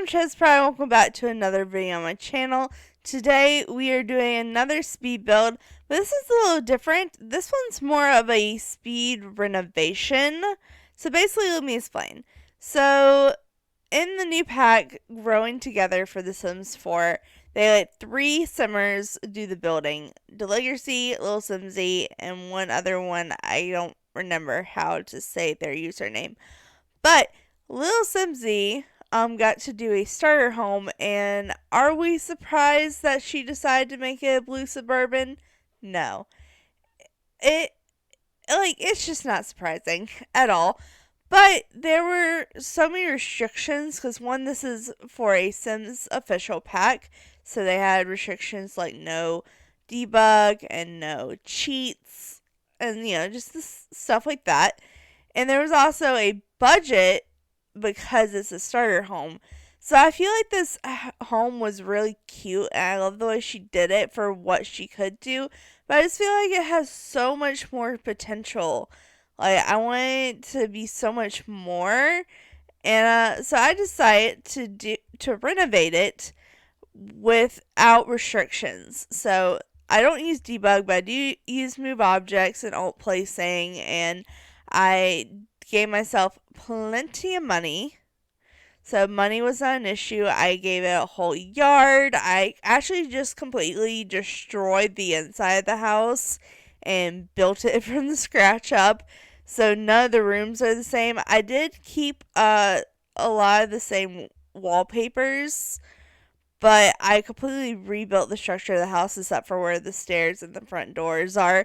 I'm ChezPride. Welcome back to another video on my channel. Today we are doing another speed build, but this is a little different. This one's more of a speed renovation. So basically, let me explain. So in the new pack, Growing Together for The Sims 4, they let 3 Simmers do the building. Lilsimsie, Lilsimsie, and one other one. I don't remember how to say their username. But Lilsimsie got to do a starter home, and are we surprised that she decided to make it a blue suburban? No. It's just not surprising at all. But there were so many restrictions because one, this is for a Sims official pack, so they had restrictions like no debug and no cheats, and just this stuff like that. And there was also a budget because it's a starter home. So I feel like this home was really cute, and I love the way she did it for what she could do. But I just feel like it has so much more potential. Like, I want it to be so much more. And so I decided to renovate it without restrictions. So I don't use debug, but I do use move objects and alt placing, and I gave myself plenty of money. So money was not an issue. I gave it a whole yard. I actually just completely destroyed the inside of the house and built it from the scratch up. So none of the rooms are the same. I did keep a lot of the same wallpapers, but I completely rebuilt the structure of the house except for where the stairs and the front doors are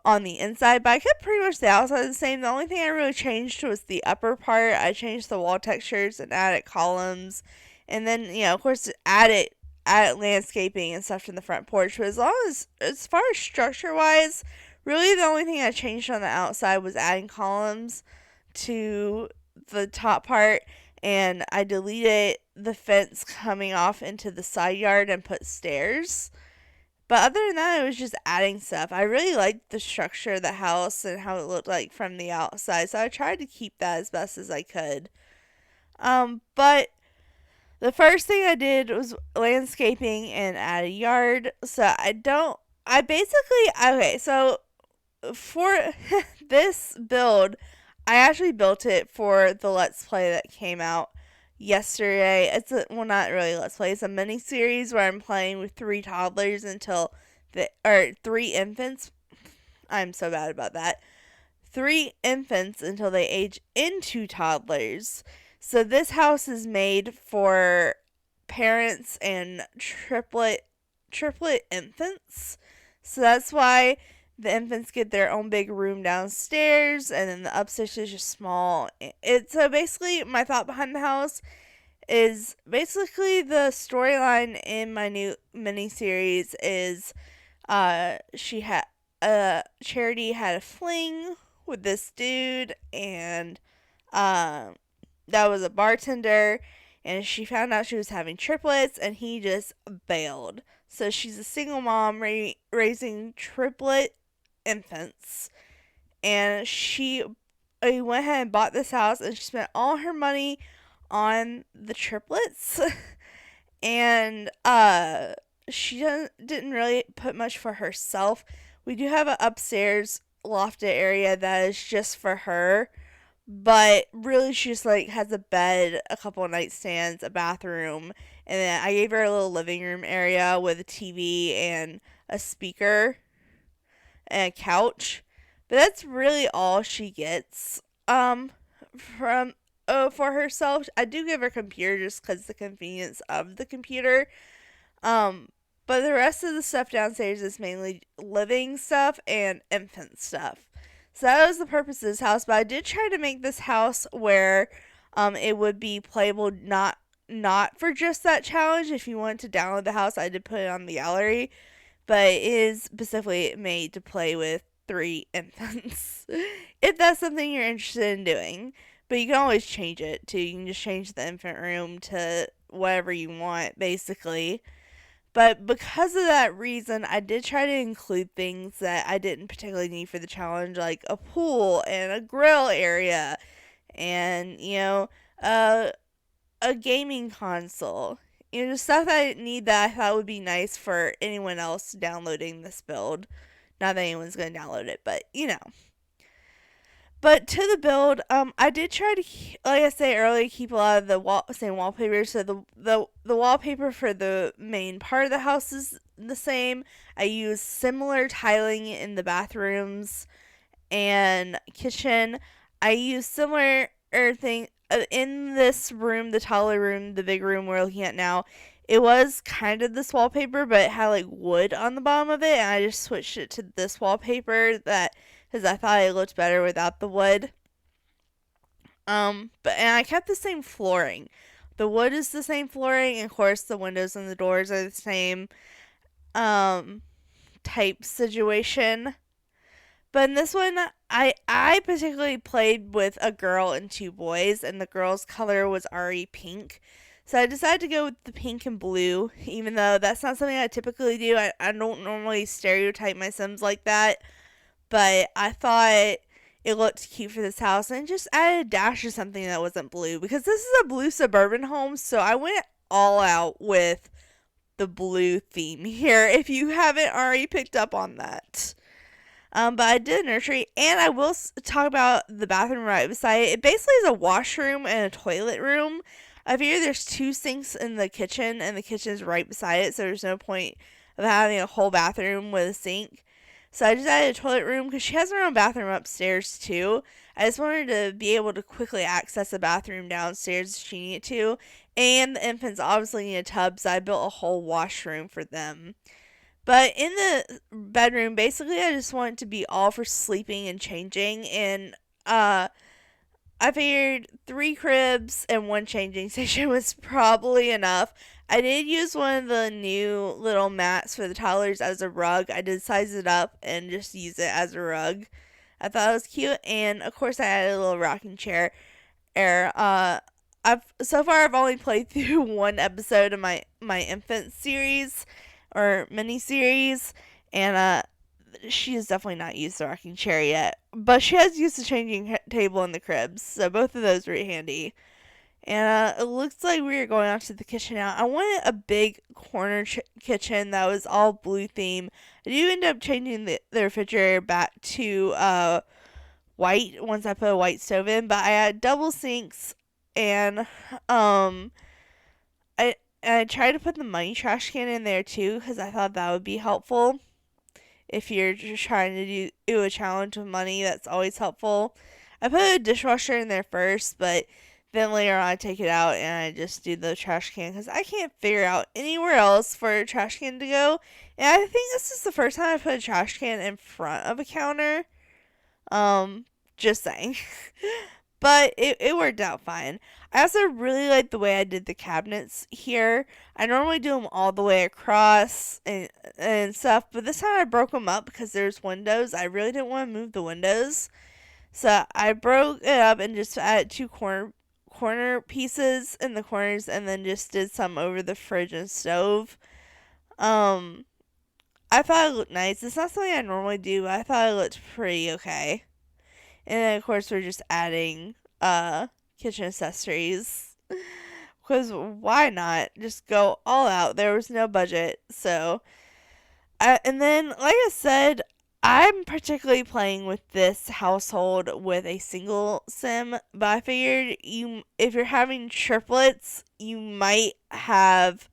on the inside, but I kept pretty much the outside the same. The only thing I really changed was the upper part. I changed the wall textures and added columns, and then of course added landscaping and stuff in the front porch. But as far as structure wise, really the only thing I changed on the outside was adding columns to the top part, and I deleted the fence coming off into the side yard and put stairs. But other than that, it was just adding stuff. I really liked the structure of the house and how it looked like from the outside, so I tried to keep that as best as I could. But the first thing I did was landscaping and add a yard. So for this build, I actually built it for the Let's Play that came out yesterday. Not really Let's Play. It's a mini series where I'm playing with 3 toddlers or 3 infants. I'm so bad about that. 3 infants until they age into toddlers. So this house is made for parents and triplet infants. So that's why the infants get their own big room downstairs, and then the upstairs is just small. So basically, my thought behind the house is basically the storyline in my new mini series is Charity had a fling with this dude, and that was a bartender, and she found out she was having triplets, and he just bailed. So she's a single mom raising triplet infants, and she went ahead and bought this house, and she spent all her money on the triplets. And she didn't really put much for herself. We do have an upstairs lofted area that is just for her, but really she just has a bed, a couple of nightstands, a bathroom, and then I gave her a little living room area with a TV and a speaker and a couch. But that's really all she gets for herself. I do give her a computer just because the convenience of the computer. But the rest of the stuff downstairs is mainly living stuff and infant stuff. So that was the purpose of this house. But I did try to make this house where it would be playable, not for just that challenge. If you wanted to download the house, I did put it on the gallery, but it is specifically made to play with 3 infants. If that's something you're interested in doing. But you can always change it too. You can just change the infant room to whatever you want, basically. But because of that reason, I did try to include things that I didn't particularly need for the challenge, like a pool and a grill area, and a a gaming console. Just stuff that I need that I thought would be nice for anyone else downloading this build. Not that anyone's going to download it, but But to the build, I did try to, like I said earlier, keep a lot of the same wallpaper. So the wallpaper for the main part of the house is the same. I use similar tiling in the bathrooms and kitchen. I use similar thing in this room, the taller room, the big room we're looking at now. It was kind of this wallpaper, but it had like wood on the bottom of it, and I just switched it to this wallpaper that because I thought it looked better without the wood. And I kept the same flooring. The wood is the same flooring, and of course the windows and the doors are the same type situation. But in this one, I particularly played with a girl and two boys, and the girl's color was already pink. So I decided to go with the pink and blue, even though that's not something I typically do. I don't normally stereotype my Sims like that, but I thought it looked cute for this house and just added a dash of something that wasn't blue because this is a blue suburban home, so I went all out with the blue theme here if you haven't already picked up on that. But I did a nursery, and I will talk about the bathroom right beside it. It basically is a washroom and a toilet room. I figure there's two sinks in the kitchen, and the kitchen is right beside it, so there's no point of having a whole bathroom with a sink. So I just added a toilet room because she has her own bathroom upstairs too. I just wanted to be able to quickly access a bathroom downstairs if she needed to. And the infants obviously need a tub, so I built a whole washroom for them. But in the bedroom, basically, I just want it to be all for sleeping and changing. And I figured 3 cribs and 1 changing station was probably enough. I did use one of the new little mats for the toddlers as a rug. I did size it up and just use it as a rug. I thought it was cute. And, of course, I added a little rocking chair. I've only played through 1 episode of my infant series or mini series, and she has definitely not used the rocking chair yet, but she has used the changing table in the cribs, so both of those were handy. And it looks like we are going on to the kitchen now. I wanted a big corner kitchen that was all blue theme. I do end up changing the refrigerator back to white once I put a white stove in, but I had double sinks, and I tried to put the money trash can in there too because I thought that would be helpful. If you're just trying to do a challenge with money, that's always helpful. I put a dishwasher in there first, but then later on I take it out and I just do the trash can because I can't figure out anywhere else for a trash can to go. And I think this is the first time I put a trash can in front of a counter. Just saying. But it worked out fine. I also really like the way I did the cabinets here. I normally do them all the way across and stuff, but this time I broke them up because there's windows. I really didn't want to move the windows. So I broke it up and just added 2 corner pieces in the corners and then just did some over the fridge and stove. I thought it looked nice. It's not something I normally do, but I thought it looked pretty okay. And then, of course, we're just adding kitchen accessories. Because why not? Just go all out. There was no budget. So, and then, like I said, I'm particularly playing with this household with a single sim. But I figured if you're having triplets, you might have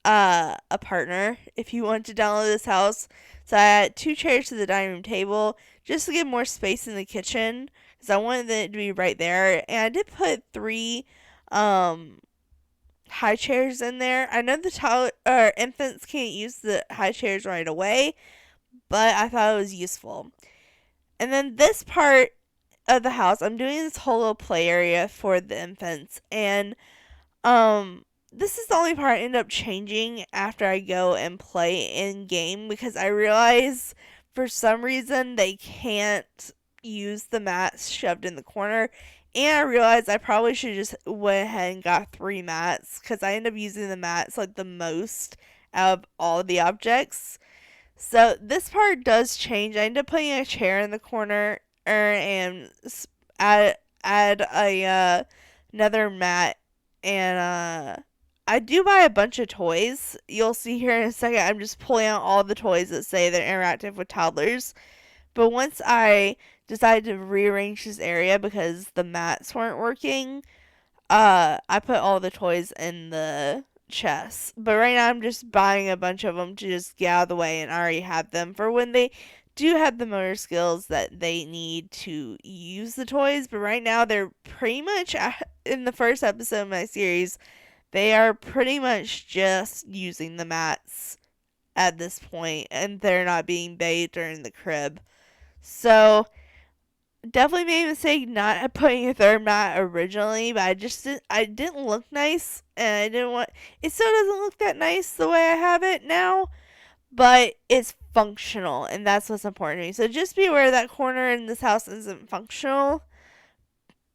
a partner if you want to download this house. So I added 2 chairs to the dining room table just to get more space in the kitchen because I wanted it to be right there. And I did put 3 high chairs in there. I know the infants can't use the high chairs right away, but I thought it was useful. And then this part of the house, I'm doing this whole little play area for the infants, and this is the only part I end up changing after I go and play in game because I realize for some reason they can't use the mats shoved in the corner. And I realized I probably should just went ahead and got 3 mats because I end up using the mats like the most out of all of the objects. So this part does change. I end up putting a chair in the corner and add another mat And I do buy a bunch of toys. You'll see here in a second, I'm just pulling out all the toys that say they're interactive with toddlers. But once I decided to rearrange this area because the mats weren't working, I put all the toys in the chest. But right now I'm just buying a bunch of them to just get out of the way, and I already have them for when they do have the motor skills that they need to use the toys. But right now they're pretty much in the first episode of my series, they are pretty much just using the mats at this point, and they're not being bathed or in the crib. So definitely made a mistake not putting a third mat originally, but I didn't look nice, and I didn't want it. Still doesn't look that nice the way I have it now, but it's functional, and that's what's important to me. So just be aware that corner in this house isn't functional.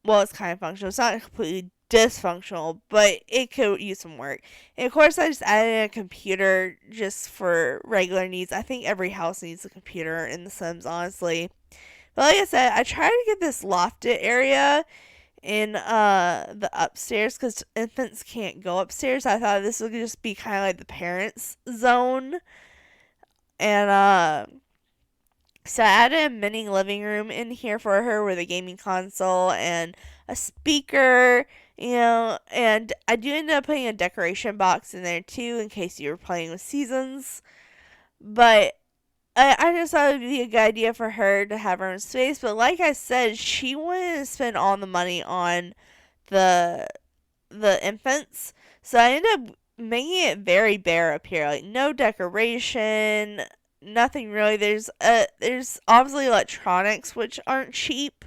Well, it's kind of functional. It's not completely dysfunctional, but it could use some work. And of course, I just added in a computer just for regular needs. I think every house needs a computer in The Sims, honestly. But like I said, I tried to get this lofted area in the upstairs because infants can't go upstairs. I thought this would just be kind of like the parents' zone. And so I added a mini living room in here for her with a gaming console and a speaker, and I do end up putting a decoration box in there too in case you were playing with seasons. But I just thought it would be a good idea for her to have her own space. But like I said, she wanted to spend all the money on the infants. So I ended up making it very bare up here. Like no decoration, nothing really. There's obviously electronics which aren't cheap.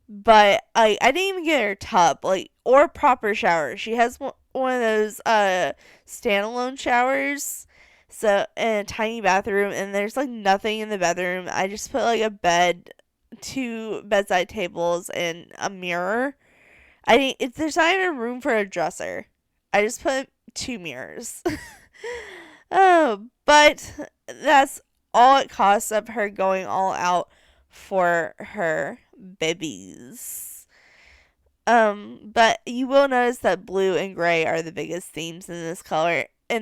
But I didn't even get her tub, or proper shower. She has one of those standalone showers, so in a tiny bathroom, and there's nothing in the bedroom. I just put a bed, two bedside tables, and a mirror. There's not even room for a dresser. I just put two mirrors. Oh, but that's all it costs of her going all out for her babies. But you will notice that blue and gray are the biggest themes in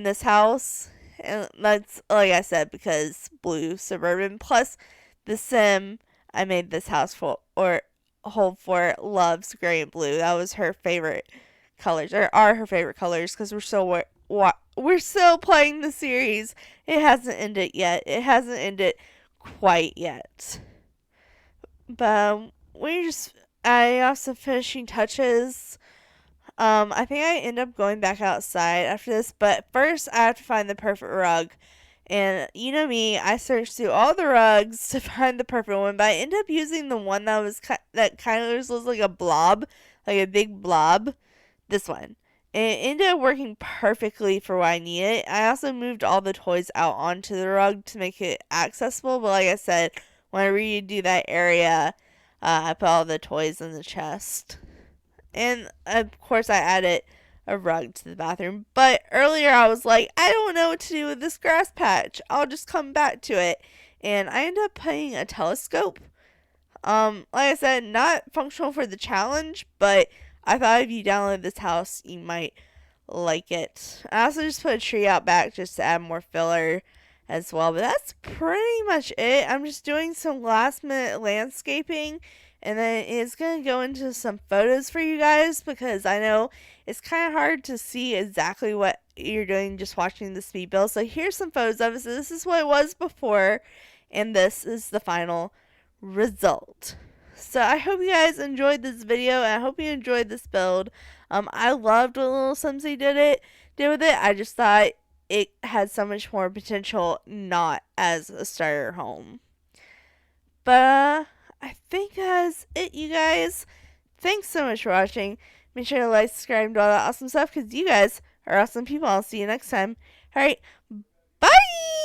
this house. And that's, like I said, because blue suburban plus the sim I made this house for, or hold for, loves gray and blue. That was her favorite colors, or are her favorite colors, because we're still playing the series. It hasn't ended yet. It hasn't ended quite yet. But I also finishing touches. I think I end up going back outside after this, but first I have to find the perfect rug. And you know me, I searched through all the rugs to find the perfect one, but I ended up using the one that kind of was like a blob, like a big blob. This one. And it ended up working perfectly for what I needed. I also moved all the toys out onto the rug to make it accessible, but like I said, when I redo that area, I put all the toys in the chest. And of course, I added a rug to the bathroom. But earlier, I was like, I don't know what to do with this grass patch. I'll just come back to it. And I ended up putting a telescope. Like I said, not functional for the challenge, but I thought if you download this house, you might like it. I also just put a tree out back just to add more filler as well. But that's pretty much it. I'm just doing some last minute landscaping, and then it's going to go into some photos for you guys because I know it's kind of hard to see exactly what you're doing just watching the speed build. So here's some photos of it. So this is what it was before, and this is the final result. So I hope you guys enjoyed this video, and I hope you enjoyed this build. I loved what Lilsimsie did with it. I just thought it had so much more potential not as a starter home. But I think that's it, you guys. Thanks so much for watching. Make sure to like, subscribe, and do all that awesome stuff because you guys are awesome people. I'll see you next time. Alright, bye!